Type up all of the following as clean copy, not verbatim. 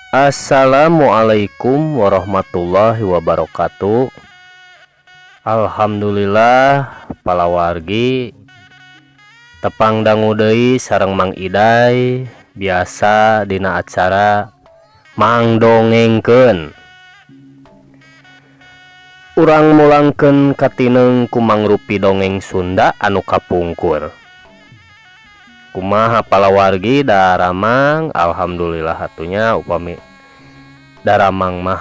Assalamualaikum warahmatullahi wabarakatuh. Alhamdulillah palawargi tepang dangu deui sareng Mang Iday biasa dina acara mangdongengkeun. Urang mulangkeun katineng ku mangrupi dongeng Sunda anu kapungkur. Kumaha palawargi daramang? Alhamdulillah hatunya upami daramang mah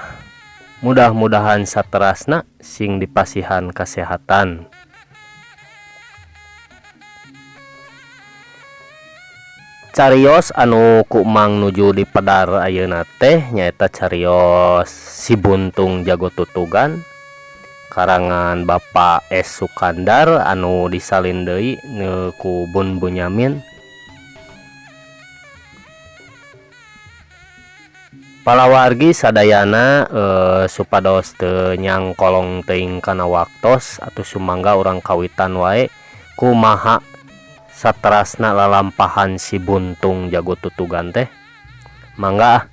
mudah-mudahan saterasna sing dipasihan kesehatan. Carios anu ku Mang nuju di pedar ayeuna teh nyaeta carios Si Buntung Jago Tutugan karangan Bapak S. Sukandar anu disalin deui ku Bun Bunyamin. Palawargi sadayana supados teu nyangkolong teuing kana waktos atuh sumangga urang kawitan wae kumaha saterasna lalampahan Si Buntung Jago Tutugan teh. Mangga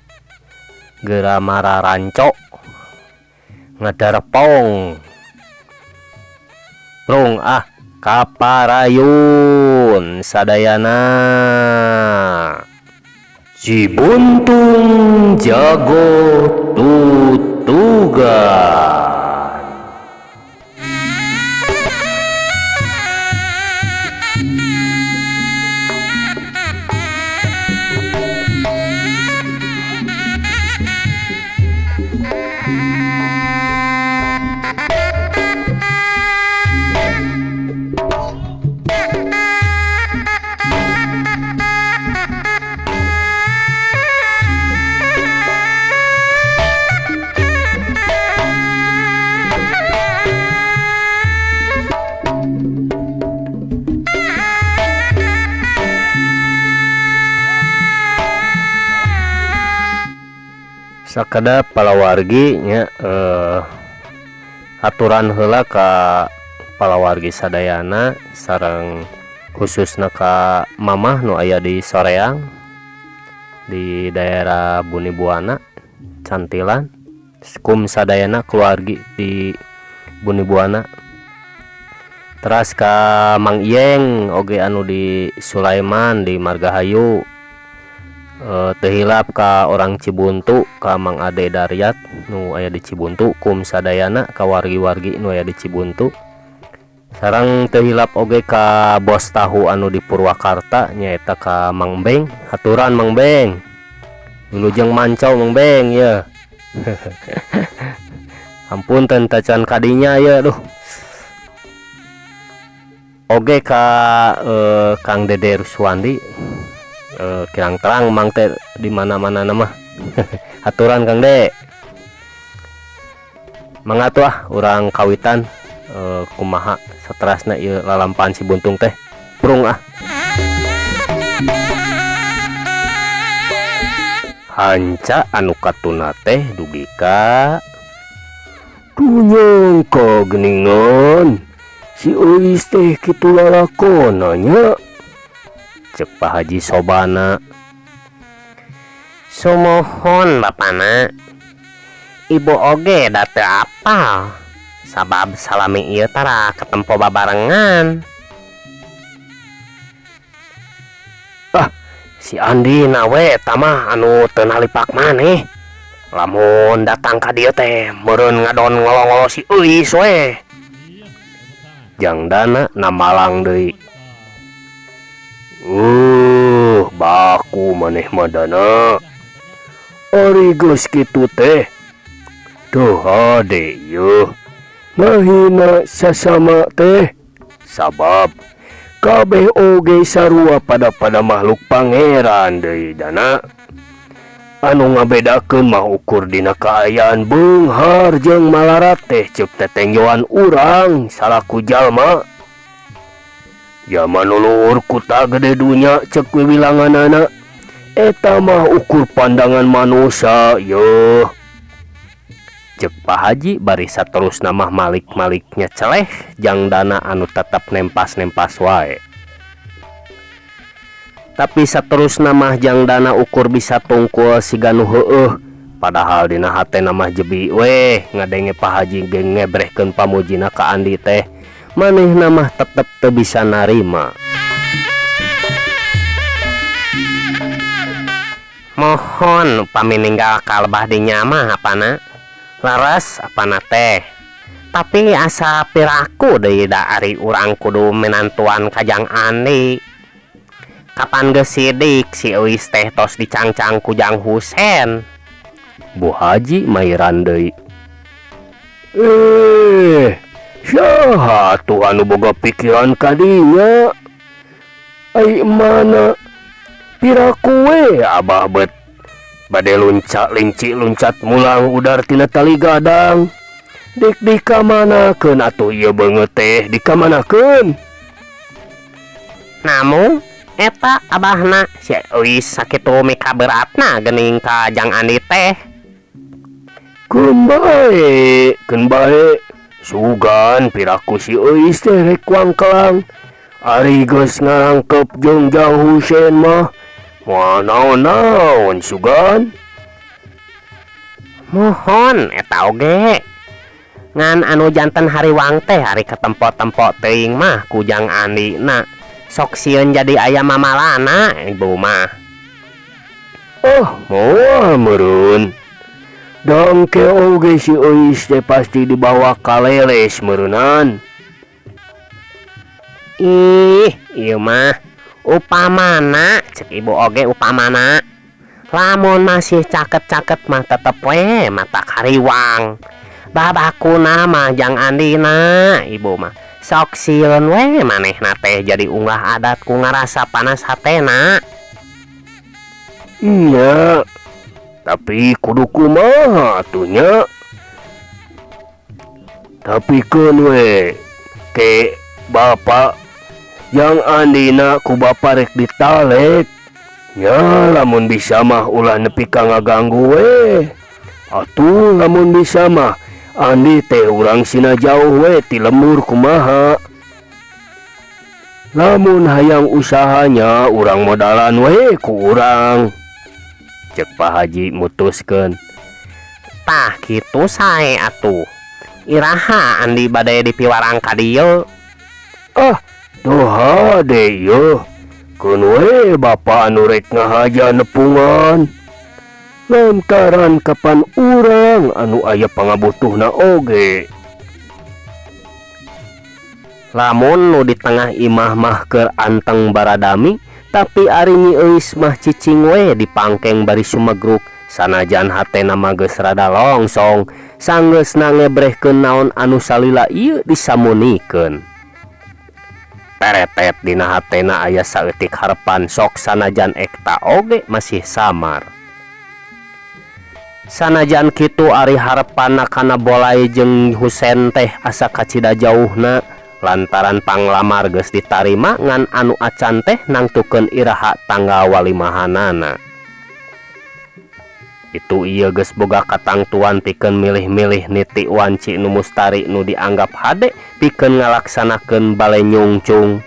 geura mararanco ngadarepong prung kaparayun sadayana. Si Buntung Jago Tutugan. Sakada palawargi nya aturan heula ka palawargi sadayana sareng khususna ka mamah nu aya di Soreang di daerah Buni Buana Cantilan kum sadayana keluargi di Buni Buana teras ka Mang Iyeng oge anu di Sulaiman di Margahayu. Tehilap ka orang Cibuntu ka Mang Ade Daryat nu aya di Cibuntu kum sadayana ka wargi-wargi nu aya di Cibuntu sareng tehilap oge ka bos tahu anu di Purwakarta nyaeta ka Mang Beng. Haturan Mang Beng wilujeng mancau Mang Beng ya. Ampun tentacan kadinya ya duh. Oge ka Kang Dede Ruswandi kirang terang Mang teh di mana-mana nama. Aturan Kang De. Mangatuh urang kawitan kumaha saterasna ieu lalampahan Si Buntung teh. Prung Hanca anu katuna teh dugi ka tunyangka geuningan si euis teh kitu lalakonna nya. Cek Pak Haji Sobana. Sumohon bapana, ibu oge da teu apal sabab salami ieu tara ketempo babarengan. Si Andina we tamah anu teu nalipak maneh. Lamun datang ka dieu teh meureun ngadon ngolo-ngolo si euis we. Jangdana namalang deui. Baku maneh madana. Ari geus kitu teh. Duh ade yeuh. Mahina sasama teh. Sabab kabeh oge sarua pada makhluk pangeran deui dana. Anu ngabedakeun mah ukur dina kaayaan beunghar jeung malarat teh ceuk tetengjoan urang salaku jalma. Zaman uluhur kuta gede dunya cek wiwilanganana eta mah ukur pandangan manusia yeuh. Cek Pak Haji bari saterusna mah malik-maliknya celeh jangdana anu tetap nempas-nempas wae. Tapi saterusna mah jangdana ukur bisa tungkul siga nu heueuh padahal dina hatena mah jebi weh ngadenge Pak Haji geng ngebrehkeun pamujina ka Andi teh, manehna mah tetep teu bisa narima. Mohon upami ninggal kalebah di nyamah apana laras apana teh, tapi asa piraku deui da ari urang kudu menantuan kajang Andi. Kapan geus sidik si Euis teh tos dicangcang ku Jang Husen? Bu Haji mairan deui. Saha tuh anu boga pikiran kadinya? Ai mana piraku we abah bet bade luncat mulang udar tina tali gadang. Dik dikamanakeun atuh ieu beungeut teh dikamanakeun? Namun eta abahna si Euis sakitu mika beratna geuning ka Jang Andi teh. Keun bae sugan piraku si Euis teh rek wangkelang ari geus ngarangkep jeung Jang Husen mah moal naon-naon sugan. Mohon eta oge ngan anu janten hariwang teh hari ketempo-tempo teuing mah ku Jang Andi na sok sieun jadi aya mamalana ibu mah. Moal meureun dongke oge si Euis teh pasti dibawa ka leles meureunan. Ieu mah upamana cek ibu oge upamana lamun masih caket-caket mah tetep we mata kariwang. Babakuna mah Jang Andina ibu mah sok sieun we manehna teh jadi unggah adat ku ngarasa panas hatena. Iya, tapi kudu kumaha atunya? Tapi keun we ke bapak Jang Andina ku bapa rek ditalek. Ya lamun bisa mah ulah nepi ka ngaganggu we. Atuh lamun bisa mah Andi teh urang sina jauh we ti lemur kumaha. Lamun hayang usahanya urang modalan we ku urang. Cek Pak Haji mutuskeun. Tah kitu sae atuh. Iraha Andi bade dipiwarang ka dieu? Doha deh yo, keun we bapa anu rek ngahaja nepungan. Lantaran kapan urang anu aya pangabutuhna oge. Lamun nu di tengah imah mah keur anteng baradami, tapi ari Nyi Euis mah cicing we dipangkeng bari sumegruk. Sanajan hatena mah geus rada longsong, sanggeusna ngebrehkeun naon anu salila ieu disamunikeun. Teretet dina hatena aya saeutik harepan sok sanajan ekta oge masih samar. Sanajan kitu ari harepanna kana Bolai jeung Husen teh asa kacida jauhna lantaran panglamar geus ditarima ngan anu acan teh nangtukeun iraha tanggal walimahanana. Itu ieu geus boga katangtuan pikeun milih-milih niti wanci nu mustari nu dianggap hade pikeun ngalaksanakeun bale nyungcung.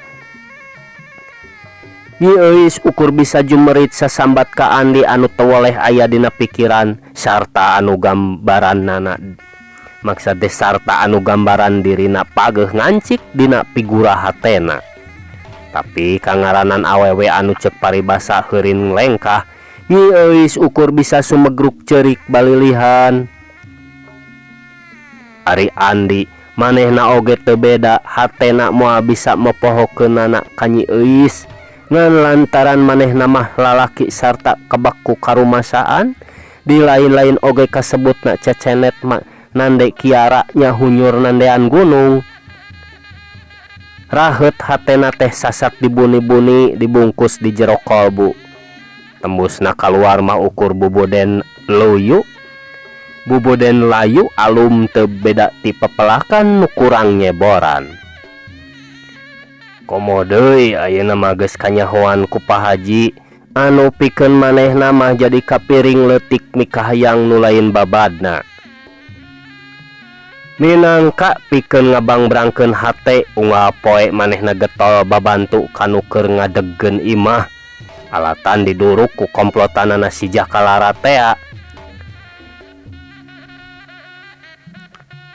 Nyi Euis ukur bisa jumerit sasambat ka Andi anu teu woleh aya dina pikiran sarta anu gambarannana. Maksud sarta anu gambaran dirina pageuh ngancik dina figura hatena. Tapi kangaranan awewe anu cek paribasa heurin lengkah Nyi Euis ukur bisa sumegruk ceurik balilihan. Ari Andi manehna oge teu beda hatena moal bisa mepohokeunana ka Nyi Euis ngan lantaran manehna mah lalaki sarta kebak ku karumasaan. Di lain-lain oge kasebutna cecenet mak nande kiara nya hunyur nandean gunung. Raheut hatena teh sasak dibuni-buni dibungkus di jero kolbu. Tembusna kaluar mah ukur buboden layu alum teu beda ti pepelakan nu kurang nyeboran. Komo deui ayeuna mah geus kanyahoan ku Pak Haji anu pikeun manehna mah jadi kapiring leutik mikahayang nu lain babadna. Minangka pikeun ngabangbrangkeun hate unggal poe manehna getol babantu kanu keur ngadeggeun imah. Alatan diduruk ku komplotanana si Jakalara tea.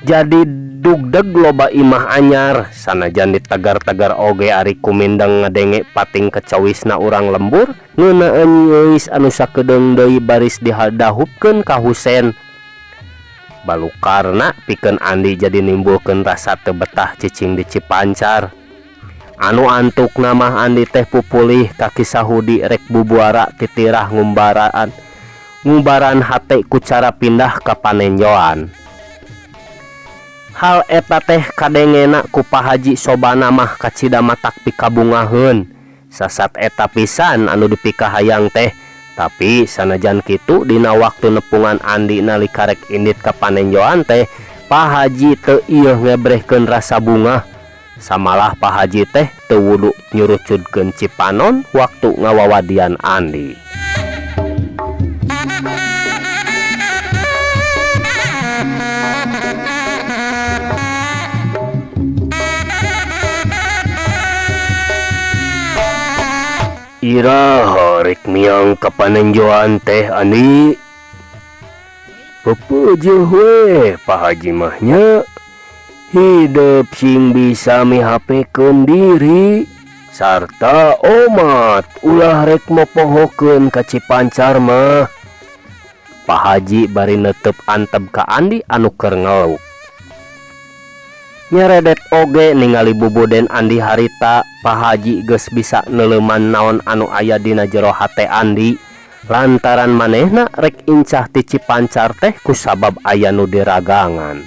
jadi dugdeg loba imah anyar sanajan ditegar-tegar oge ari kumindeng ngadenge pating kecawisna urang lembur ngeunaan geus anu sakedeung deui baris dihadahupkeun ka Husen. Balukarna pikeun Andi jadi nimbulkeun rasa teu betah cicing di Cipancar. Anu antuk namah Andi teh pupulih ka kisah Hudi rek bubuara titirah ngumbaran hate ku cara pindah ka Panenjoan. Hal eta teh kadengena ku Pak Haji Sobana mah kacida matak pikabungaheun. Sasat eta pisan anu dipikahayang teh. Tapi sanajan kitu dina waktu nepungan Andi nalika rek indit ka Panenjoan teh, Pak Haji teu ieu ngebrehkeun rasa bunga. Samalah Pak Haji teh teu wudu nyurucudkeun Cipanon waktu ngawawadian Andi. Iraha rek miang ka Panenjoan teh Andi. Pepeujuh we Pak Haji mahnya. Hidup sing bisa mihapekeun diri sarta omat ulah rek mopohokeun ka Cipancar mah. Pak Haji bari neuteup anteb ka Andi anu keur ngeluh. Nyeredet oge ningali buboden Andi harita, Pak Haji geus bisa neuleuman naon anu aya dina jero hate Andi lantaran manehna rek incah ti Cipancar teh kusabab aya nu diragangan.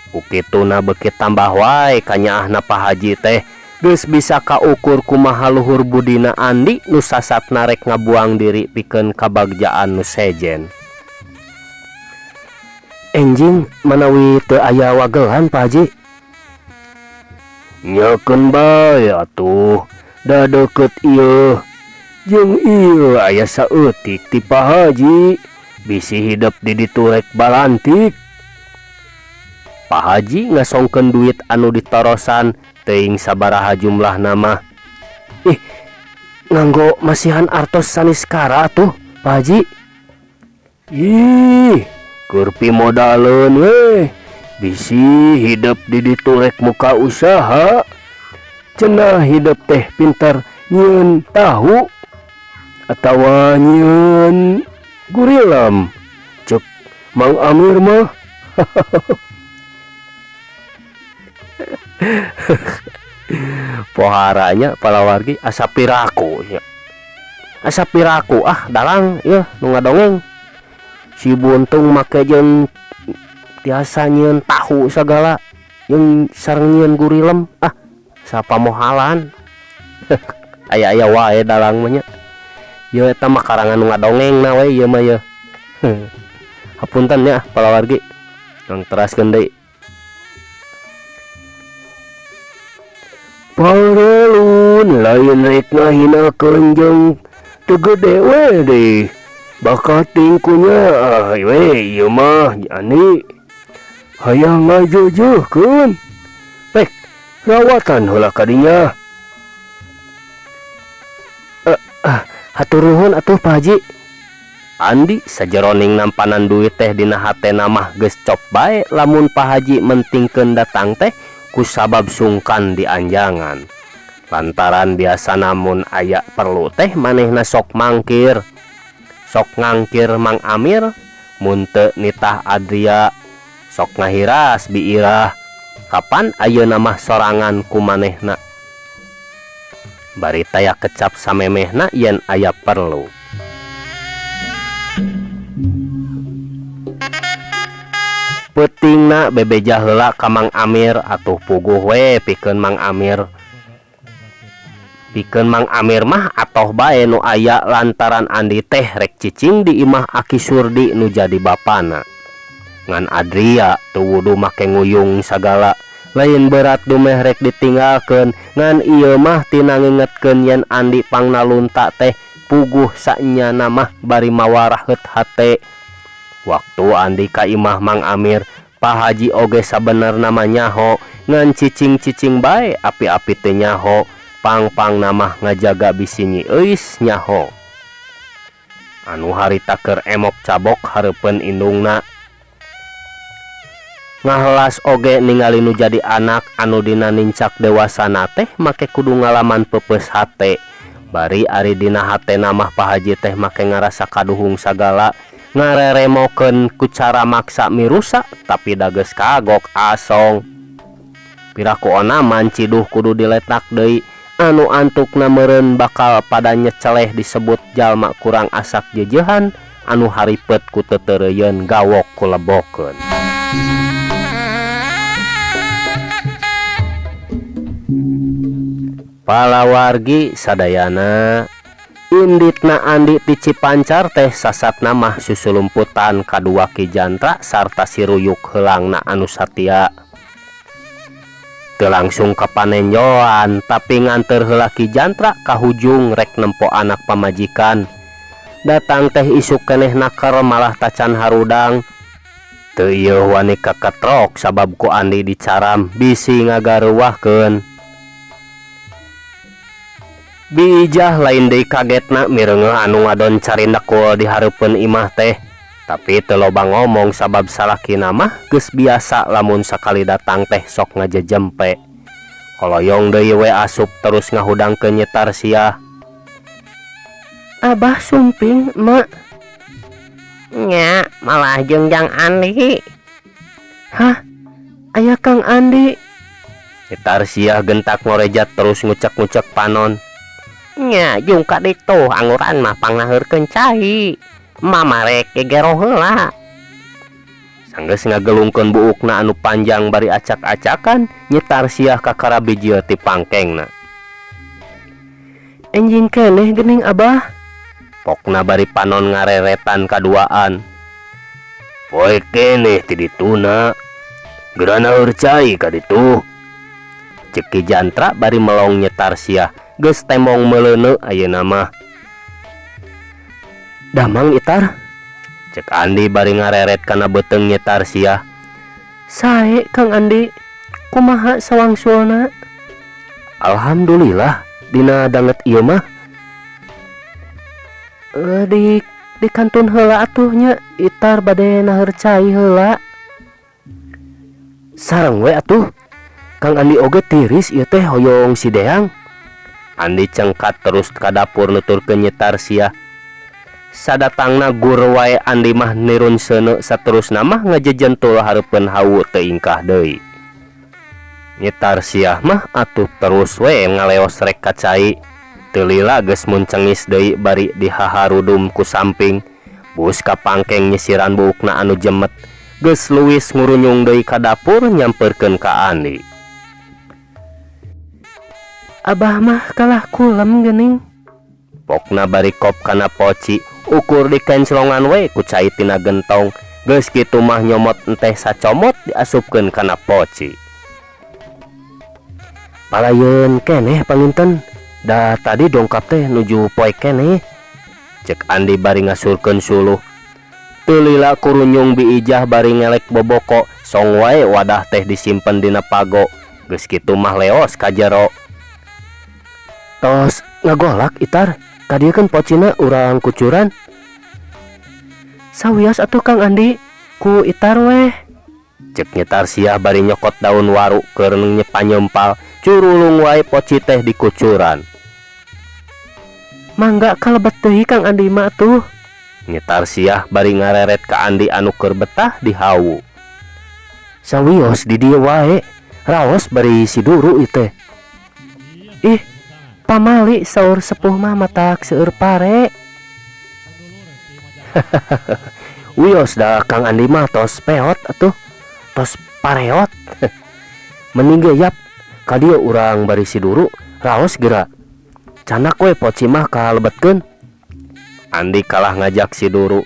Ukituna beuki tambah wae kanyaahna Pak Haji teh geus bisa kaukur kumaha luhur budina Andi nu sasatna rek ngabuang diri pikeun kabagjaan nu sejen. Enjing manawi teu aya wagelan Pak Haji. Nyakeun bae atuh, da deukeut ieu. Jeung ieu aya saeutik ti Pak Haji, bisi hidup di ditu rek balantik. Pak Haji ngasongkeun duit anu ditorosan teuing sabaraha jumlahna mah. Nganggo masihan artos saniskara atuh Pak Haji. Ih, keur pimodaleun we. Bisi hidup di ditu rek muka usaha. Cenah hidup teh pintar nyieun tahu atawa nyieun gurilam. Cek Mang Amir mah. Poharanya palawargi asa piraku ya. Asa piraku dalang ya nu ngadongeng. Si buntung make jeung tiasa nyieun tahu sagala yang sareng nyieun gurilem sapamohalan. Aya wae dalang mah nya. Ieu eta mah karangan nu ngadongengna we ieu mah ye. Hapunten ya palawargi. Yang teraskeun deui. Parelun lain rek ngahinakeun jeung teu gede we deui. Bakating kunya we ieu mah Andi. Hayang ngajujuhkeun. Pek rawatan heula ka dinya. Hatur nuhun atuh Pak Haji. Andi sajeroning nampanan duit teh dina hatena mah geus cop bae lamun Pak Haji mentingkeun datang teh kusabab sungkan di anjangan. Lantaran biasa namun aya perlu teh manehna sok mangkir. Sok ngangkir Mang Amir, mun teu nitah Adria. Sok ngahiras biirah, kapan ayeuna mah sorangan ku manehna. Bari taya kecap samemehna yen aya perlu. Peutingna bebeja heula ka Mang Amir atuh puguh we pikeun Mang Amir. Pikeun Mang Amir mah atoh bae nu aya lantaran Andi teh rek cicing di imah Aki Surdi nu jadi bapana. Ngan Adria teu wudu make nguyung sagala. Lain berat dumeh rek ditinggalkeun. Ngan ieu mah tina ngingetkeun yen Andi pangnalunta teh puguh saenyana mah bari mawaraheut hate. Waktu Andi ka imah Mang Amir, Pak Haji oge sabenerna mah nyaho. Ngan cicing-cicing bae api-api teu nyaho. Pang-pang namah ngajaga bisi nyi euis nyaho. Anu harita keur emok cabok hareupeun indungna. ngahelas oge ningali nu jadi anak anu dina nincak dewasana teh make kudu ngalaman pepes hate. Bari ari dina hatena mah Pak Haji teh make ngarasa kaduhung sagala, ngareremokeun ku cara maksa mirusa tapi dages kagok asong. Piraku onaman ciduh kudu diletak deui, anu antukna meureun bakal pada nyeceleh disebut jalma kurang asak jejehan anu haripet ku tetereuyeun gawok ku lebokeun. Palawargi sadayana, inditna Andi ti Cipancar teh sasatna mah susulumputan kadua Ki Jantra sarta siruyuk heulangna anu satia. Teu langsung kapanenjoan tapi nganter heula Ki Jantra ka hujung rek nempo anak pamajikan. Datang teh isuk keneh nakar malah tacan harudang. Teu ieu wani kaketrok sabab ku Andi dicaram bisi ngagareuwahkeun. Bijah lain deui kagetna mireungeuh anu ngadon carindak kul di hareupeun imah teh. Tapi teu loba ngomong sabab salakina mah geus biasa lamun sakali datang teh sok ngajejempe. Holoyong deui we asup terus ngahudangkeun Nyi Tarsiah. Abah sumping, Mak. Nya, malah jengjang Andi. Hah? Aya Kang Andi. Nyi Tarsiah gentak ngorejat terus ngucek-ngucek panon. Nya, jeung ka ditu angguran mah pangnaheurkeun cai. Mama rek gegero heula. Sanggeus ngagelungkeun buukna anu panjang bari acak-acakan, Nyi Tarsiah kakara bijil ti pangkengna. Enjing keneh geuning Abah. Pokna bari panon ngareretan kaduaan. Poe keneh ti dituna. Geurana heur cai ka ditu. Ceuk Ki Jantra bari melong Nyi Tarsiah. Geus temong meleuneu ayeuna mah. Damang Itar. Cek Andi bari ngareret kana beuteung Nyi Tarsiah. Sae Kang Andi, kumaha sawangsulna? Alhamdulillah dina danget ieu mah. Di kantun heula atuh nya, Itar bade naheur cai heula. Sareng we atuh. Kang Andi oge tiris ieu teh hoyong si Deang. Andi cengkat terus ka dapur nuturkeun Nyi Tarsiah. Sadatangna gur wae Andi mah nirun seuneu saterusna mah ngajejentul hareupeun hawu teu ingkah deui. Nyi Tarsiah mah atuh terus we ngaleos rek ka cai. Teu lila geus muncengis deui bari dihaharudum ku samping. Bus ka pangkeng nyisiran buukna anu jemet. Geus luwis ngurunyung deui ka dapur nyamperkeun ka Andi. Abah mah kalah kulem geuning. Pokna bari kop kana poci, ukur dikenclongan we ku cai tina gentong. Geus kitu mah nyomot enteh sacomot diasupkeun kana poci. Palayeun keneh panginten. Da tadi dongkap teh nuju poe keneh. Cek Andi bari ngasurkeun suluh. Teu lila kurunyung biijah bari ngelek boboko, song wae wadah teh disimpen dina pago. Geus kitu mah leos ka jero. Tos ngagolak Itar, kadieun pocina urang kucuran. Sawios atuh Kang Andi, ku Itar weh. Cek Nyi Tarsiah bari nyokot daun waru keur nyepanyempal, curulung wae poci teh dikucuran. Mangga kalebet deui Kang Andi mah atuh. Nyi Tarsiah bari ngareret ka Andi anu keur betah di hawu. Sawios di dieu wae, raos bari siduru ieu teh. Ih, pamali saur sepuh mah matak seueur pare. Wios da Kang Andi mah tos peot atuh, tos pareot. Mending geuyak Ka dieu urang bari siduru, raos geura. Canak we poci mah kalebetkeun. Andi kalah ngajak siduru.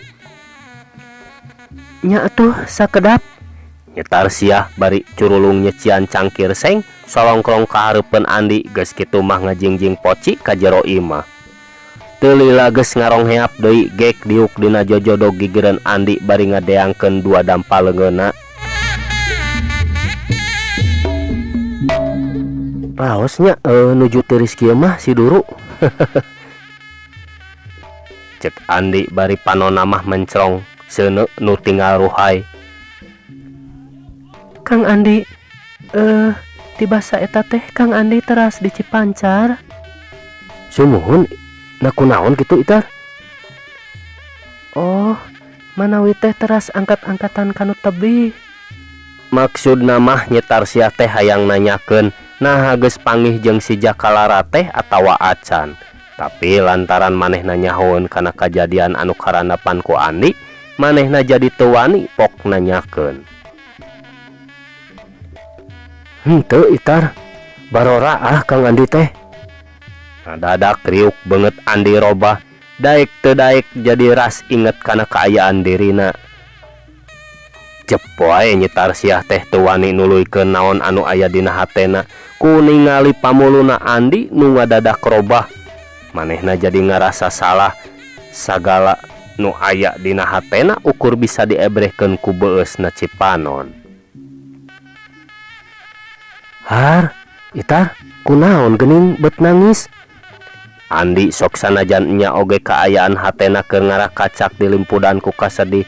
Nya atuh sakedap. Nyi Tarsiah bari curulung nyecian cangkir seng solongkrong ka hareupeun Andi, geus kitu mah ngajingjing poci ka jero imah. Teu lila geus ngarongheap deui gek diuk dina jojodog gigireun Andi bari ngadeangkeun dua dampaleungeunna. Raosnya nuju tiris kieu mah siduru. Cek Andi bari panonna mah mencrong seuneu nu tinggal ruhai. Kang Andi. Di basa eta teh Kang Andi teras di Cipancar. Sumuhun, nakunaon gitu Itar? Oh, manawi teh teras angkat-angkatan kanu tebih. Maksud namah nyetar sia teh hayang nanyakeun nah geus panggih jeung si Jakalara teh atawa acan. Tapi lantaran manehna nyahoeun kana kajadian anu karandapan ku Andi, manehna jadi teu wani pok nanyakeun. Henteu Itar, barora Kang Andi teh. Dadak riuk banget Andi robah, daek teu daek jadi ras inget kana kaayaan dirina. Cep wae nyetar siah teh teu wani nuluykeun naon anu aya dina hatena ku ningali pamuluna Andi nu ngadadak robah. Manehna jadi ngarasa salah sagala nu aya dina hatena ukur bisa diebrehkeun ku beusna Cipanon. Har, Itar, kunaon geuning bet nangis? Andi sok sanajan nya oge kaayaan hatena keur ngarakacak dilimpudan ku kasedih,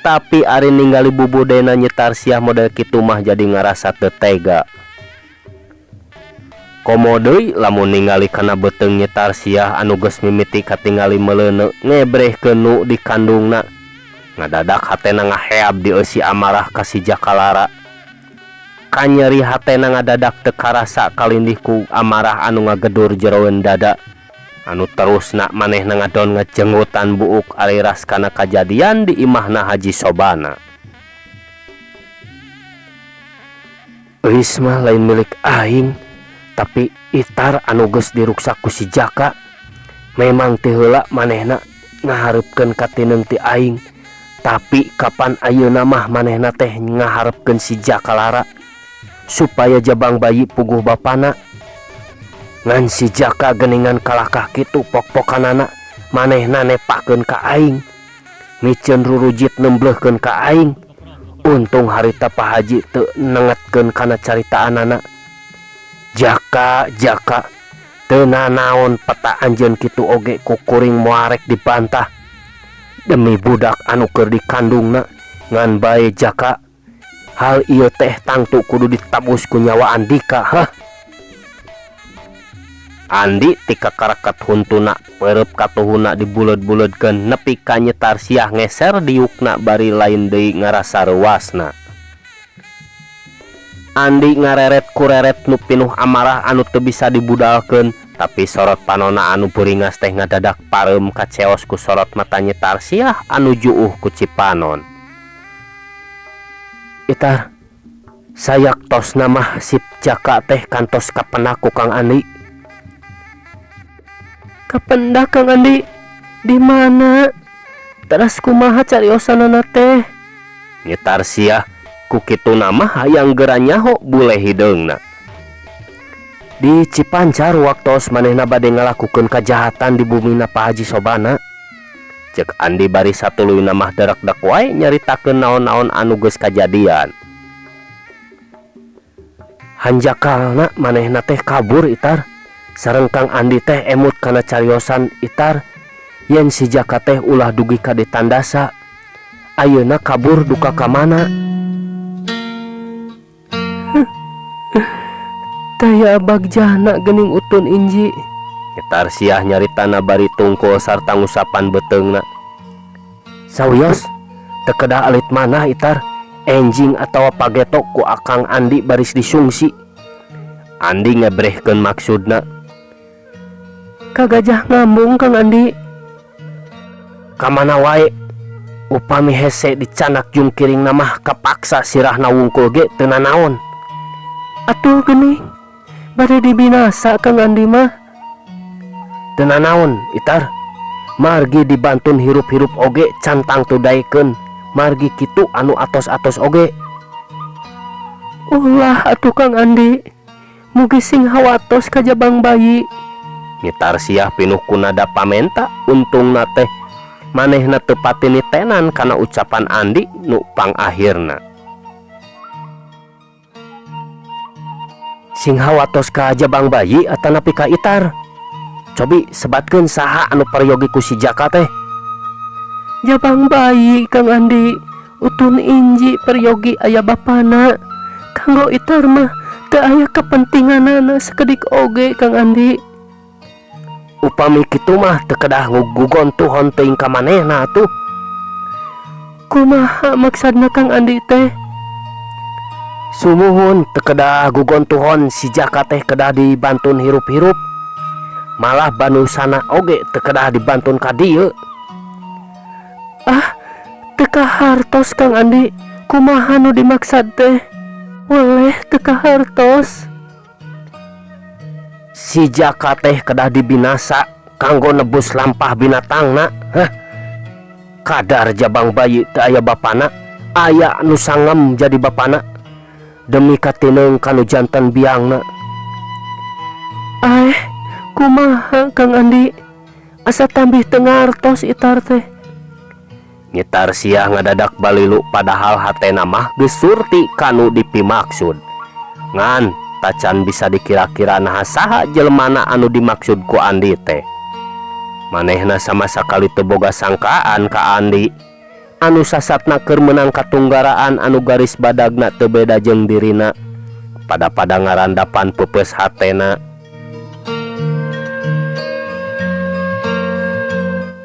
tapi ari ningali bubudena nyetar siah model kitu mah jadi ngarasa teu tega. Komo deui lamun ningali kana beuteung nyetar siah anu geus mimiti katingali meleuneu ngebrehkeun nu dikandungna. Ngadadak hatena ngaheab di eusi amarah ka si Jakalara. Kanyeri hatena ngadadak teu karasa kalindih ku amarah anu ngagedur jeroeun dada. Anu terusna manehna ngadon ngajenggutan buuk aliras kana kajadian di imahna Haji Sobana. Eus mah lain milik aing, tapi Itar anu geus diruksak ku si Jaka. Memang teu heula manehna ngaharepkeun katineung ti aing, tapi kapan ayeuna mah manehna teh ngaharepkeun si Jakalara supaya jabang bayi puguh bapana. Ngan si Jaka geningan kalakah kitu pok-pokanana manehna nepakeun ka aing, micen rurujit nembleuhkeun ka aing. Untung harita Pak Haji teu nengetkeun kana caritaanana. Jaka teu nanaon peta anjeun kitu oge ku kuring moarek dibantah. Demi budak anu keur dikandungna ngan bae Jaka, hal ieu teh tangtu kudu ditabus ku nyawa Andika. Andi tika karakat huntuna perep katuhuna dibuleud-buleudkeun nepi ka nyetar siah ngeser diukna bari lain deui ngarasa reuasna. Andi ngareret kureret nu pinuh amarah anu teu bisa dibudalkeun, tapi sorot panonna anu beuringas teh ngadadak pareum kaceos ku sorot mata nyetar siah anu juuh ku Cipanon. Itar, sayak tos namah si Jaka teh kantos kapendak ku Kang Andi. Kapendak Kang Andi? Di mana? Teras kumaha cariosanana teh? Nyetar siah ku kitu nama hayang geura nyaho bule hideungna. Di Cipancar waktos manehna bade ngalakukeun kajahatan di bumina Pak Haji Sobana. Cek Andi bari satuluyna mah darak-dak wae nyaritakeun naon-naon anu geus kajadian. Hanjakalna manehna teh kabur Itar. Sareng Kang Andi teh emut kana cariosan Itar yen si Jaka teh ulah dugi ka ditandasa. Ayeuna kabur duka ka mana? Taya bagjana geuning utun inji. Nyetar siah nyaritana bari tungkul sarta ngusapan beteungna. Sawios, teu kedah alit manah Itar, enjing atawa pagetok ku Akang Andi baris disungsi. Andi ngebrehkeun maksudna. Kagajah ngambung Kang Andi. Kamana wae upami hese dicanak jungkiring namah kapaksa sirahna wungkul ge teu nanaon. Atuh geuning bade dibinasa Kang Andi mah. Teu nanaon Itar, margi dibantun hirup-hirup oge cantang tudaikeun, margi kitu anu atos-atos oge. Ulah atuh Kang Andi, mugi sing hawatos ka jabang bayi. Nyetar siah pinuh ku nada pamenta, untungna teh manehna teu pati nitenan kana ucapan Andi nu pangakhirna. Sing hawatos ka jabang bayi atanapi ka Itar? Cobi sebatkeun saha anu paryogi ku si Jaka teh? Jabang bayi Kang Andi, utun inji paryogi aya bapana. kanggo itar mah teu aya kapentinganana sakedik oge Kang Andi. Upami kitu mah teu kedah ngugugon tuhon teuing ka manehna atuh. Kumaha maksudna Kang Andi teh? Sumuhun teu kedah gugon tuhon si Jaka teh kedah dibantun hirup-hirup. Malah banusana oge teu kedah dibantun ka dieu. Ah, teu kahartos Kang Andi. Kumaha nu dimaksud teh? Weleh teu kahartos. Si Jaka teh kedah dibinasa kanggo nebus lampah binatangna. Hah? Kadar jabang bayi teu aya bapana, aya nu sangem jadi bapana demi katineung kanu janten biangna. Kumaha Kang Andi? Asa tambih teu ngartos itar teh. Nyetar sia ngadadak balilu padahal hatena mah geus surti kanu dipimaksud. Ngan tacan bisa dikira-kira naha saha jelmana anu dimaksud ku Andi teh. Manehna sama sakali teu boga sangkaan ka Andi anu sasatna keur meunang katunggaraan anu garis badagna teu beda jeung dirina. Pada ngarandapan peupeus hatena.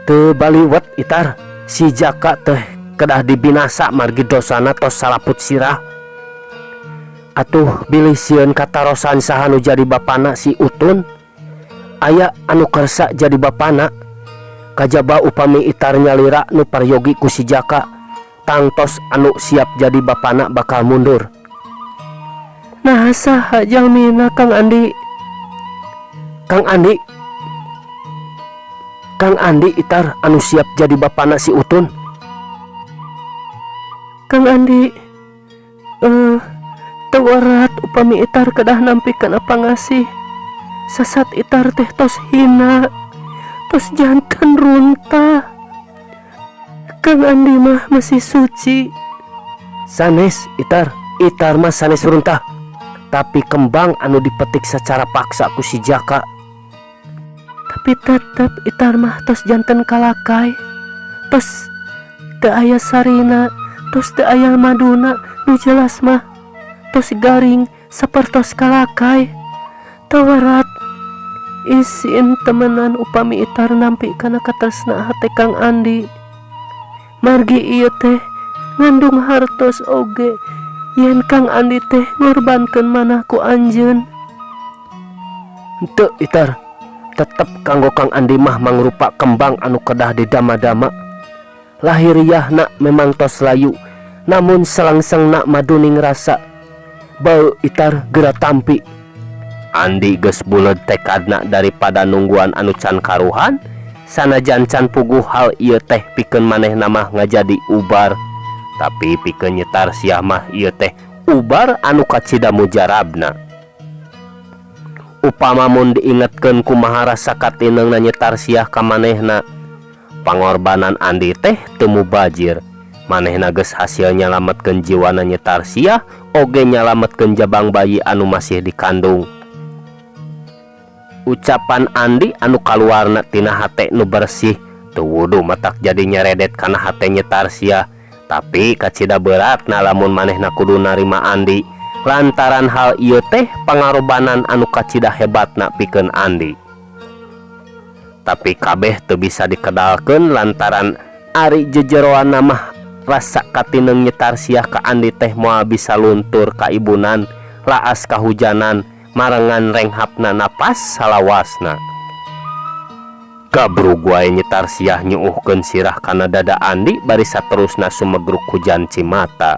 Teu baliwet itar, si Jaka teh kedah dibinasa margi dosana tos salaput sirah. Atuh bilih sieun katarosan saha nu jadi bapana si Utun. Aya anu kersa jadi bapana. Kajaba upami itar nyalira nu paryogi ku si Jaka, tangtos anu siap jadi bapana bakal mundur. Nah saha jalmina Kang Andi? Kang Andi itar anu siap jadi bapana si Utun. Kang Andi, tewarat upami itar kedah nampikeun apa ngasih. Sasat itar teh tos hina, tos janten runtah. Kang Andi mah masih suci. Sanes itar mah sanes runtah, tapi kembang anu dipetik secara paksa ku si Jaka. Tapi tetep itar mah tos janten kalakai, tos teu aya sarina, tos teu aya maduna, nu jelas mah tos garing sapertos kalakai. Tawarat isin temenan upami itar nampi kana katresna hate Kang Andi. Margi ieu teh ngandung hartos oge yen Kang Andi teh ngorbankeun manah ku anjeun. Henteu itar, tetep kanggo Kang Andi mah mangrupa kembang anu kedah didama-dama. Lahiriahna memang tos layu, namun selangsengna maduning rasa. Bau itar geura tampi. Andi geus buleud tekadna daripada nungguan anu can karuhan, sanajan can puguh hal ieu teh pikeun manehna mah ngajadi ubar. Tapi pikeun nyetar sia mah ieu teh ubar anu kacida mujarabna. Upama mun diingetkeun kumaha rasa katineungna nyetar sia ka manehna, pangorbanan Andi teh teu mubazir. Manehna geus hasil nyalametkeun jiwana nyetar sia, oge nyalametkeun jabang bayi anu masih dikandung. Ucapan Andi anu kaluarna tina hate nu bersih teu wudu matak jadi nyeredet kana hate nyetar sia. Tapi kacida beratna lamun manehna kudu narima Andi lantaran hal ieu teh pangarobanan anu kacida hebatna pikeun Andi. Tapi kabeh teu bisa dikedalkeun lantaran ari jejeroanna mah rasa katineung nyetar sia ka Andi teh moal bisa luntur ka ibunan, laas kahujanan, marengan renghapna napas salawasna. Gabrug wae nyetar sia nyuuhkeun sirah kana dada Andi bari saterusna sumegruk hujan cimata.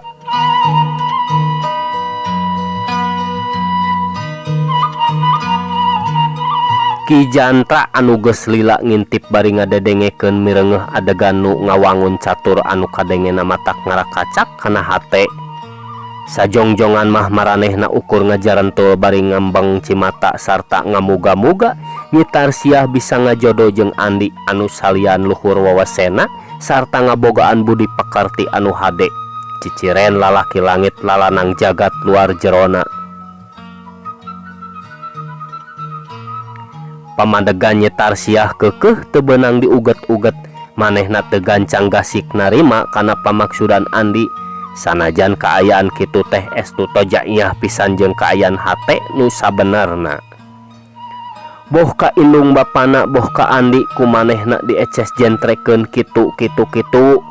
Ki Jantra anu geus lila ngintip bari ngadedengekeun mireungeuh adegan nu ngawangun catur anu kadengena matak ngarakacak kana hate. Sajongjongan mah maranehna ukur ngajarentul bari ngambang cimata sarta ngamuga-muga nyetar sia bisa ngajodo jeung Andi anu salian luhur wawasena sarta ngabogaan budi pakarti anu hade, ciciren lalaki langit lalanang jagat luar jerona. Pamandegan nyetar sia keukeuh teu beunang diuget-uget, manehna teu gancang gasik narima kana pamaksudan Andi sanajan kaayaan kitu teh estu tojaiyah pisan jeung kaayaan hate nu sabenerna. Boh ka indung bapana boh ka Andi kumanehna dieces jentrekeun kitu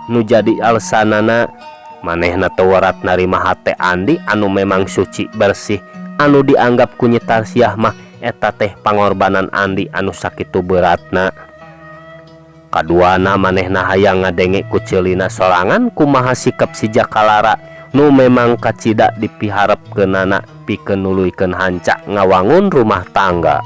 nu jadi alesanana manehna teu warat narima hate Andi anu memang suci bersih anu dianggap ku Nyi Tarsiah mah eta teh pangorbanan Andi anu sakitu beratna. Kaduana manehna hayang ngadenge ku ceulina sorangan kumaha sikap si Jakalara nu memang kacida dipiharepkeunana pikeun nuluykeun hancak ngawangun rumah tangga.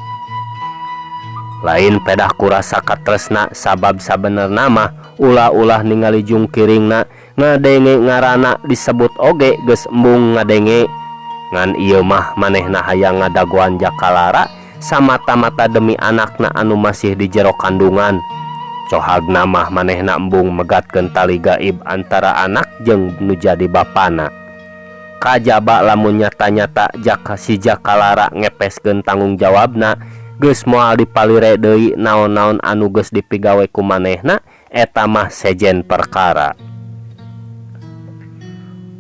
Lain pedah kurasa katresna sabab sabenerna mah ulah-ulah ningali jungkiringna ngadenge ngarana disebut oge geus embung ngadenge. Ngan ieu mah manehna hayang ngadagoan Jakalara samata-mata demi anakna anu masih di jero kandungan. Cohagna mah manehna embung megatkeun tali gaib antara anak jeung nu jadi bapana. Kajaba lamun nyata-nyata si Jakalara ngepeskeun tanggung jawabna geus moal dipalire deui naon-naon anu geus dipigawe ku manehna eta mah sejen perkara.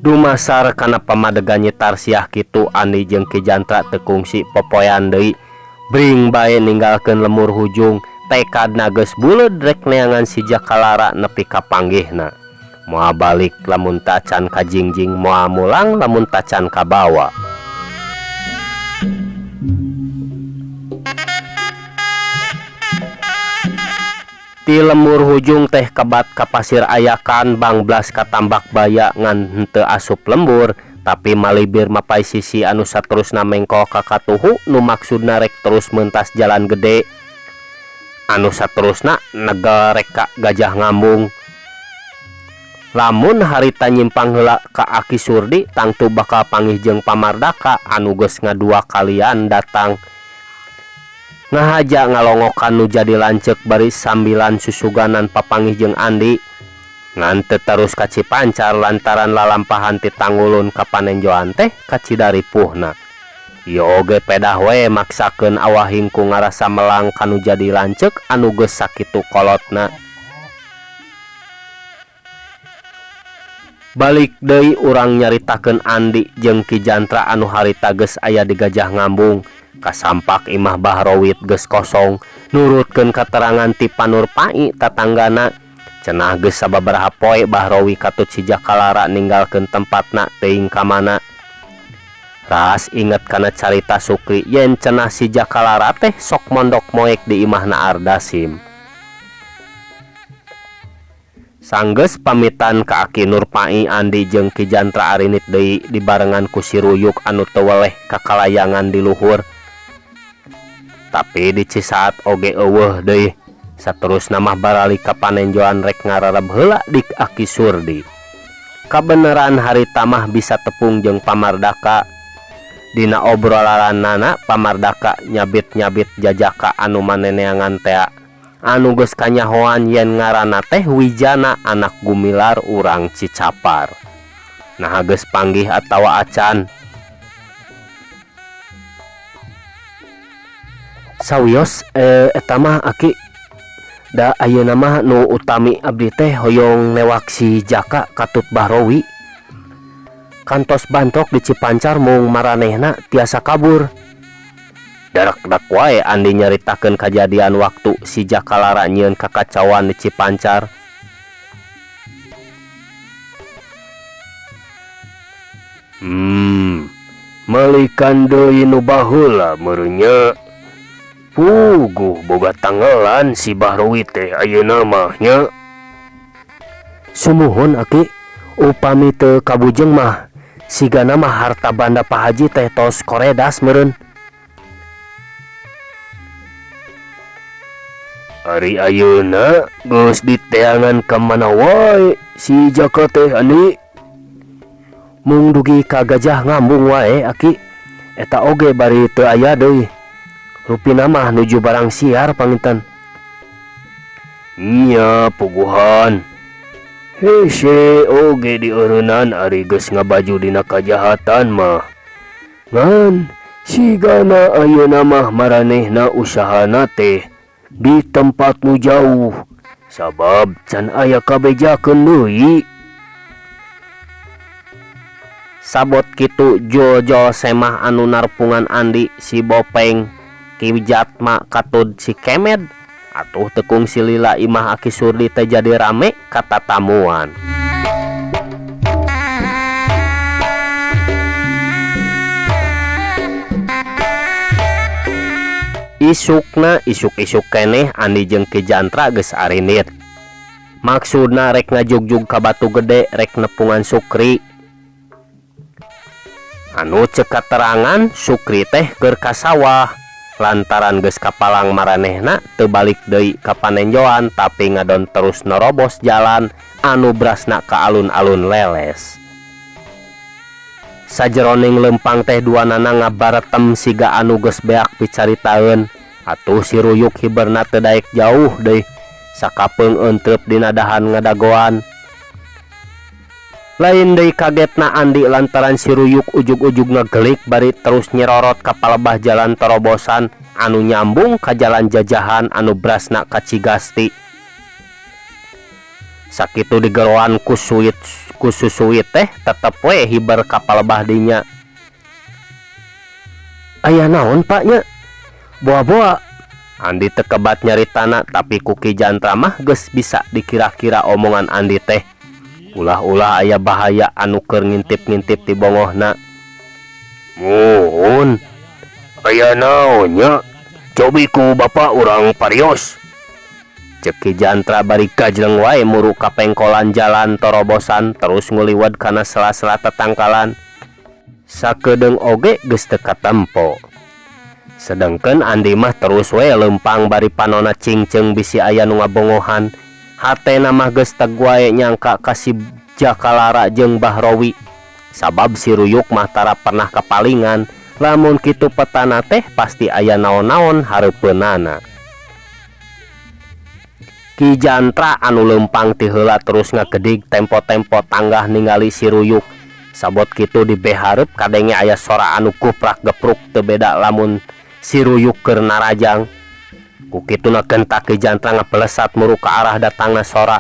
Dumasar kana pamadegan Nyi Tarsiah kitu Andi jeung Ki Jantra teu kungsi popoyan deui bring bae ninggalkeun lemur hujung tekadna geus buleud rek neangan si Jakalara nepi ka panggihna. Moal balik lamun tacan ka jingjing, moal mulang lamun tacan ka bawa. Ti lemur hujung teh kebat ka pasir ayakan bangblas ka tambak baya ngan henteu asup lembur tapi malibir mapai sisi anu saterusna mengko ka katuhu nu maksudna rek terus meuntas jalan gede. Anu saterusna negarek ka Gajah Ngambung. Lamun harita nyimpang heula ka Aki Surdi tangtu bakal panggih jeung Pamardaka anu geus ngadua kalian datang. Ngahaja ngalongokan nu jadi lanceuk bari sambilan susuganan papanggih jeung Andi. Ngan teu terus ka Cipancar lantaran lalampahan ti Tanggulun ka Panenjoan teh ka Cidaripuhna. Ieu oge pedah we maksakeun awahing ku ngarasa melang kanu jadi lanceuk anu geus sakitu kolotna. Balik deui urang nyaritakeun Andi jeung Ki Jantra anu harita geus aya di Gajah Ngambung. Kasampak imah Bahrawit geus kosong nurutkeun katerangan ti Panurpai tatanggana. Cenah geus sababaraha poe Bahrawi katut si Jakalara ninggalkeun tempatna teuing ka mana. Ras inget kana carita Sukri yen cenah si Jakalara teh sok mondok moek di imahna Ardasim. Sanggeus pamitan ka Aki Nurpai, Andi jeung Ki Jantra arinit deui dibarengan ku si Ruyuk anu teu weleh kakalayangan di luhur. Tapi di Cisaat oge eueuh deui. Saterusna mah barali ka Panenjoan rek ngarareb heula di Aki Surdi. Kabeneran harita mah bisa tepung jeung Pamardaka. Dina obrolanana Pamardaka nyabit-nyabit jajaka anu maneneangan tea anu geus kanyahoan yen ngaranna teh Wijana anak Gumilar urang Cicapar. Nah geus panggih atawa acan. Sawios eta mah Aki da ayeuna mah nu utami abdi teh hoyong newak si Jaka katut Bahrawi. Kantos bantok di Cipancar mung maranehna tiasa kabur. Darak-dak wae Andi nyaritakeun kajadian waktu si Jakalara nyieun kakacauan di Cipancar. Malikan deui nu baheula meureun nya. Puguh boga tanggalan si Bahrawi teh ayeuna mah nya. Sumuhun Aki, upami teu kabujeng mah sigana mah harta banda Pak Haji teh tos koredas meureun. Ari ayeuna geus diteangan ka mana wae si Jaka teh Andi. Mung dugi ka Gajah Ngambung wae Aki, eta oge bari teu aya deui. Rupina mah nuju barang siar panginten. Nya puguhan. Hese oge dieureunnan ari geus ngabaju dina kajahatan mah. Ngan sigana ayeuna mah maranehna usahana teh di tempat nu jauh. Sabab can aya kabejakeun deui. Sabot kitu Jojo semah anu narpungan Andi si Bopeng Ki Jatma katud si Kemed atuh tekung si Lila imah Aki Surdi teh jadi rame kata tamuan. Isuk-isuk keneh Andi jeung Ki Jantra geus arinit. Maksudna rek ngajugjug ka batu gede rek nepungan Sukri. Anu ceuk katerangan Sukri teh keur ka sawah lantaran geus kapalang maranehna teu balik deui ka panenjoan tapi ngadon terus nerobos jalan anu brasna ka alun-alun leles. Sajeroning lempang teh duanana ngabaretem siga anu geus beak picaritaeun. Atuh si Ruyuk hiberna teu daek jauh deui sakapeung eunteup dina dahan ngadagoan. Lain deui kagetna Andi lantaran si Ruyuk ujug-ujug ngegelik bari terus nyerorot ka palebah jalan terobosan anu nyambung ka jalan jajahan anu brasna ka Cigasti. Sakitu digeroan ku Susuit teh tetep we hiber ka palebah dinya. Aya naon Pak nya? Boa-boa. Andi teu kebat nyaritana tapi ku Ki Jantra mah geus bisa dikira-kira omongan Andi teh. Ulah-ulah aya bahaya anu keur ngintip-ngintip ti bongohna. Muhun. Aya naon nya? Cobi ku Bapak urang parios. Cek Ki Jantra bari kajleng wae muru ka pengkolan jalan torobosan terus nguliwed kana sela-sela tetangkalan. Sakedeung oge geus teu katempo. Sedengkeun Andi mah terus we lempang bari panona cingceung bisi aya nu ngabongohan. Hatena mah geus teg wae nyangka ka si Jakalara jeung Bahrowi. Sabab si Ruyuk mah tara pernah kapalingan, lamun kitu petana teh pasti aya naon-naon hareupeunana. Ki Jantra anu lempang ti heula terus ngagedig tempo-tempo tanggah ningali si Ruyuk. Sabot kitu di behareup kadenge aya sora anu kuprak gepruk teu beda lamun si Ruyuk keur narajang. Ku kituna gentak Ki Jantra ngapelesat muru ka arah datangna sora.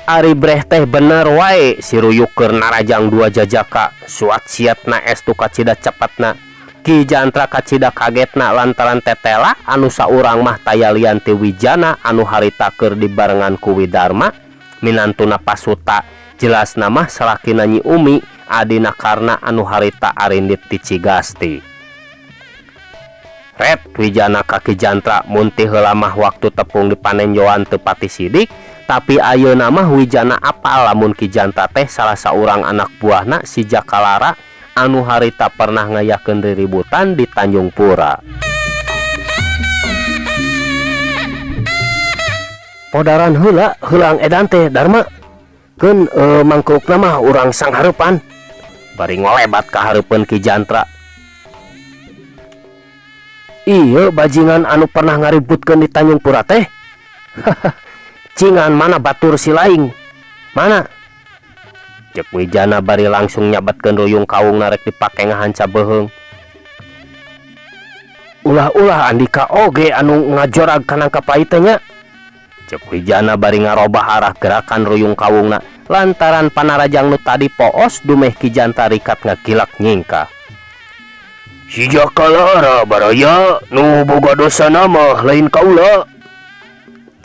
Ari breh teh bener wae si Ruyuk keur narajang dua jajaka. Suat siatna estu kacida cepetna. Ki Jantra kacida kagetna lantaran tetela anu saurang mah tayalian ti Wijana anu harita keur dibarengan ku Widarma minantuna Pasuta. Jelasna mah salakina Nyi Umi adina Karna anu harita arindit ti Cigasti. Ret Wijana ka Ki Jantra mun ti heula mah waktu tepung dipanenjoan teu pati sidik, tapi ayeuna mah Wijana apal lamun Ki Jantra teh salah saurang anak buahna si Jakalara anu harita pernah ngayakeun riributan di Tanjung Pura. Podaran heula heulang edan teh Darma. Keun mangkrukna mah urang sanghareupan. Bari ngolebat ka hareupeun Ki Jantra. Iya bajingan anu pernah ngaributkeun di Tanjung Pura teh. Cingan mana batur si laing? Mana? Cek Wijana bari langsung nyabatkeun ruyung kawung narek dipake ngahanca beheung. Ulah-ulah Andika oge anu ngajorag kana kapai teh nya. Cek Wijana bari ngarobah arah gerakan ruyung kawungna lantaran panarajang nu tadi poos dumeh Ki Jantra rikat ngagilak nyingka. Si Jakalara baraya nu boga dosa mah lain kaula.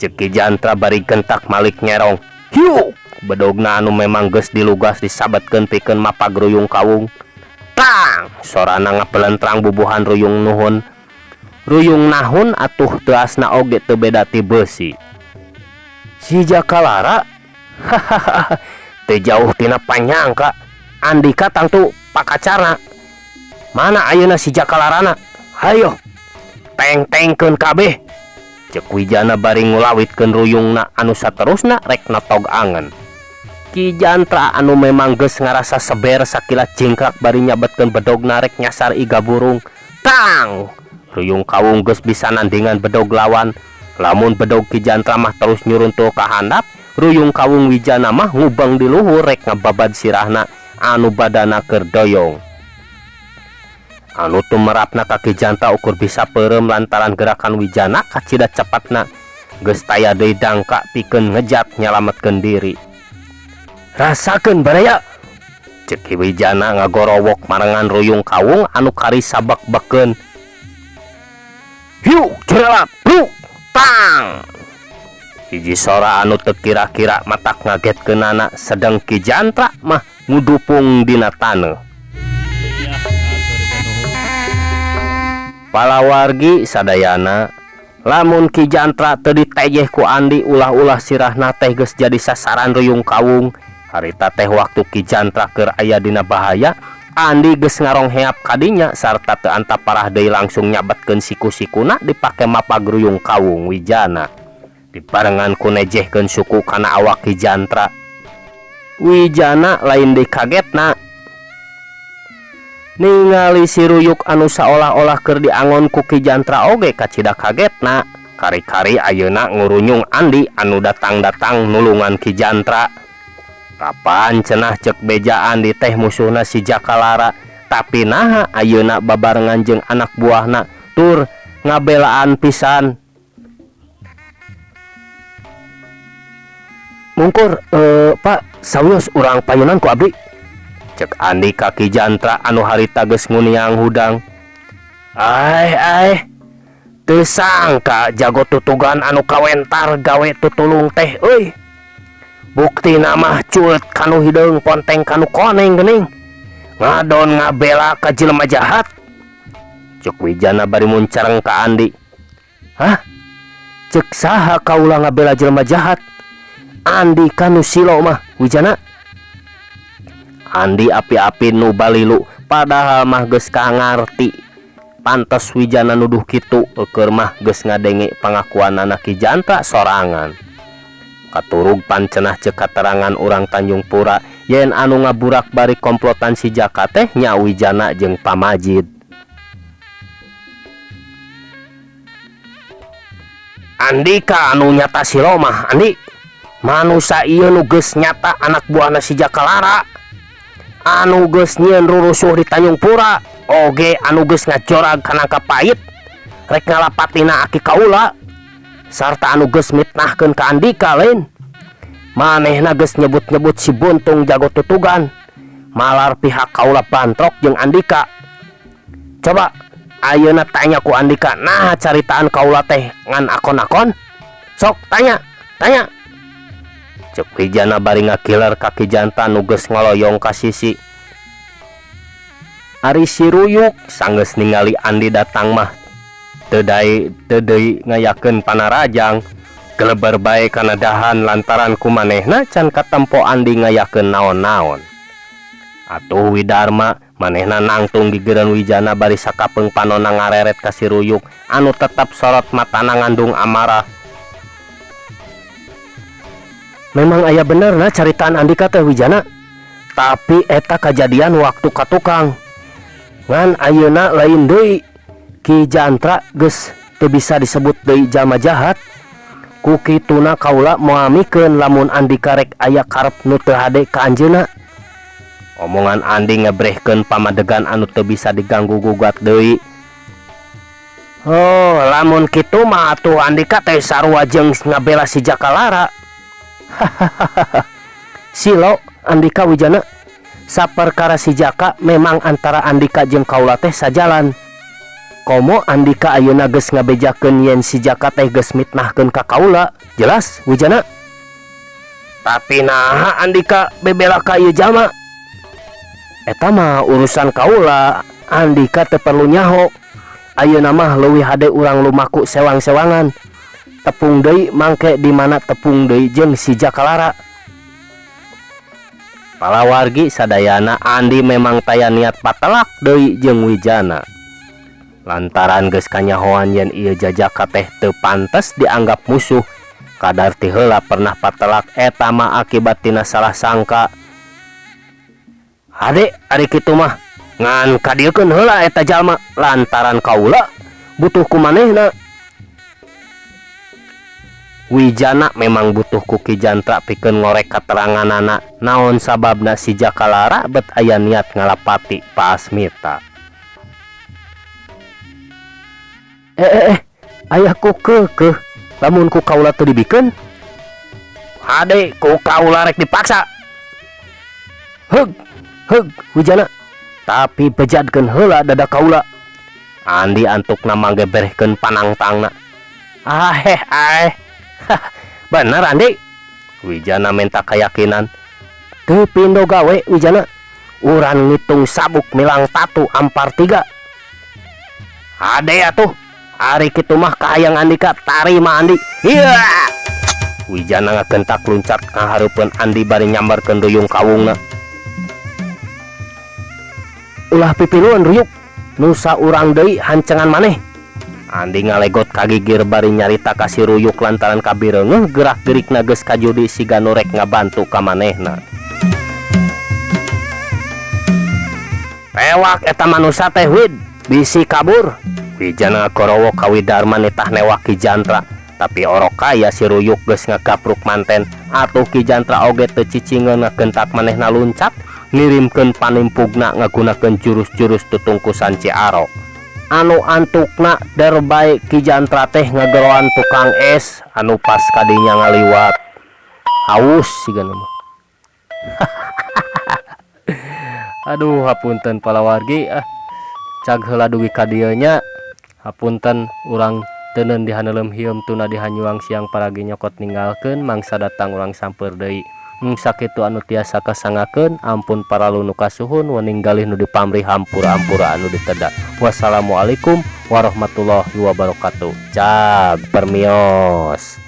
Cek Ki Jantra bari gentak malik nyerong. Hiu bedogna anu memang geus dilugas disabetkeun pikeun mapag ruyung kawung. Tang sorana ngapelentrang bubuhan ruyung nuhun. Ruyung nahun atuh teu asna oge teu beda ti beusi. Si Jakalara hahaha teu jauh tina panyangka. Andika tangtu pakacarna. Mana ayeuna si Jakalarana? Hayo teng-tengkeun kabeh. Cek Wijana bari ngulawitkeun ruyungna anu saterusna rek natog angen. Ki Jantra anu memang geus ngarasa seber sakila cingkrak bari nyabetkeun bedogna rek nyasar iga burung. Tang! Ruyung kawung geus bisa nandingan bedog lawan. Lamun bedog Ki Jantra mah terus nyuruntul ka handap, ruyung kawung Wijana mah ngubeng di luhur rek ngababad sirahna anu badana keur doyong. Anu tumerapna ka Ki Jantra ukur bisa peureum lantaran gerakan Wijana kacida cepatna geus taya deui dangka pikeun ngejat nyalametkeun diri. Rasakeun baraya. Cek Wijana ngagorowok marengan ruyung kawung anu kari sabak-bakeun. Hiu jerelat bruk tang. Hiji sora anu teu kira-kira matak ngagetkeunana sedang Ki Jantra mah ngudupung dina taneuh. Palawargi sadayana, lamun Ki Jantra teu ditejeh ku Andi ulah-ulah sirahna teh geus jadi sasaran ruyung kawung. Harita teh waktu Ki Jantra keur aya dina bahaya, Andi geus ngarongheap kadinya sarta teu antap parah deui langsung nyabetkeun siku-sikuna dipake mapag ruyung kawung Wijana. Diparengan ku nejehkeun suku kana awak Ki Jantra. Wijana lain deui kagetna. Ningali si ruyuk anu saolah-olah keur diangon ku Ki Jantra oge kacida kagetna. Kari-kari ayeuna ngurunyung Andi anu datang-datang nulungan Ki Jantra. Kapan cenah cek beja Andi teh musuhna si Jakalara, tapi naha ayeuna babarengan jeung anak buahna tur ngabelaan pisan. Mungkur Pak sawios urang payunan ku abdi, cek Andi ka Ki Jantra anu harita geus nguniang hudang. Ai teu sangka jago tutugan anu kawentar gawe tutulung teh euy. Bukti mah cuet kanu hideung ponteng kanu koneng geuning. Ngadon ngabela ka jelema jahat. Cek Wijana bari muncareng ka Andi. Hah? Cek saha kaula ngabela jelema jahat? Andi kanu silo mah Wijana. Andi api-api nu balilu padahal mah geus kangarti. Pantes Wijana nuduh kitu keur mah geus ngadenge pangakuanana Ki Jantra sorangan. Katurug pancenah cek katerangan urang Tanjung Pura yen anu ngaburak bari komplotan si Jaka teh nya Wijana jeung Pamajid. Andi ka anu nyata silo mah Andi. Manusia ieu nu geus nyata anak buahna si Jakalara, anu geus nyieun rurusuh di Tanjung Pura, oge anu geus ngajorag kana kapait rek ngalapatina aki kaula, sarta anu geus mitnahkeun ka Andika lain. Manehna geus nyebut-nyebut si Buntung jago tutugan, malar pihak kaula bantrok jeung Andika. Coba ayeuna tanya ku Andika, nah caritaan kaula teh ngan akon-akon. Sok tanya. Cek Wijana bari ngakiler ka Ki Jantra nu geus ngoloyong ka sisi. Ari si ruyuk sanggeus ningali Andi datang mah teu deui ngayakeun panarajang, geleber bae kana dahan lantaran ku manehna can katempo Andi ngayakeun naon-naon. Atuh Widarma manehna nangtung gigireun Wijana bari sakapeung panonna ngareret ka si ruyuk anu tetap sorot matana ngandung amarah. Memang aya bener na caritaan Andika teh Wijana, tapi eta kejadian waktu ka tukang. Ngan ayeuna lain deui, Ki Jantra geus teu bisa disebut deui jalma jahat. Ku kituna kaula moamikeun lamun Andika rek aya karep nu teu hade ka anjeunna. Omongan Andi ngebrehkeun pamadegan anu teu bisa diganggu gugat deui. Oh, lamun kitu mah atuh Andika teh sarua jeung ngabela si Jakalara. Silo Andika Wijana, saperkara si Jaka memang antara Andika jeung kaula teh sajalan. Komo Andika ayeuna geus ngabejakeun yen si Jaka teh geus mitnahkeun ka kaula, jelas Wijana. Tapi naha Andika bebela ka ieu jalma? Eta mah urusan kaula, Andika teu perlu nyaho. Ayeuna mah leuwih hade urang lumaku sewang-sewangan. Tepung deui mangke di mana tepung deui jeung si Jakalara. Palawargi sadayana Andi memang taya niat patelak deui jeung Wijana. Lantaran geus kanyahoan yen ieu Jajaka teh teu pantes dianggap musuh, kadar ti heula pernah patelak eta mah akibat tina salah sangka. Hade ari kitu mah ngan kadiekeun heula eta jalma lantaran kaula butuh ku manehna. Wijana memang butuh ku Ki Jantra pikeun ngorek kateranganana naon sababna si Jakalara bet aya niat ngalapati Pa Asmita. Aya ku keukeuh lamun ku kaula teu dibikeun. Hade ku kaula rek dipaksa. Heug, Heg Wijana, tapi bejadkeun heula dada kaula. Andi antukna manggeberehkeun panangtangna. Bener Andi. Wijana minta keyakinan. Teu pindo gawe Wijana. Urang ngitung sabuk milang tatu ampar 3. Ade atuh. Ari kitu mah kahayang Andika tarima Andi. Iya. Wijana ngagentak luncat ngahareupeun Andi bari nyambarkeun ruyung kawungna. Ulah pipiluan ruyuk. Nusa urang deui hancengan maneh. Andi ngalegot kagigir bari nyarita kasih ruyuk lantaran kabireungeuh gerak-gerikna geus kajudi siga nu rek ngabantu ka manehna. Pewak eta manusia teh Wid, bisi kabur. Wijana korowo ka Widarma nitah newak Ki Jantra, tapi orok kaya si ruyuk geus ngagapruk manten. Atuh Ki Jantra oge teu cicingeun ngagentak manehna luncat, ngirimkeun panimpugna ngagunakeun jurus-jurus tutungkusan Ciaro. Anu antukna derbae Ki Jantra teh ngageroan tukang es Anu pas kadinya ngaliwat haus sigana mah. Aduh hapunten palawargi cag heula dugi ka dieu nya. Hapunten urang teu neun dihaneulem hieum tuna dihanyuang siang paragi nyokot ninggalkeun mangsa datang urang samper deui. Sakitu anu tiasa kasangakeun ampun paralu nu kasuhun wening galih nu dipamrih hampura-hampura anu ditedak. Wassalamualaikum warahmatullahi wabarakatuh. Cag permios.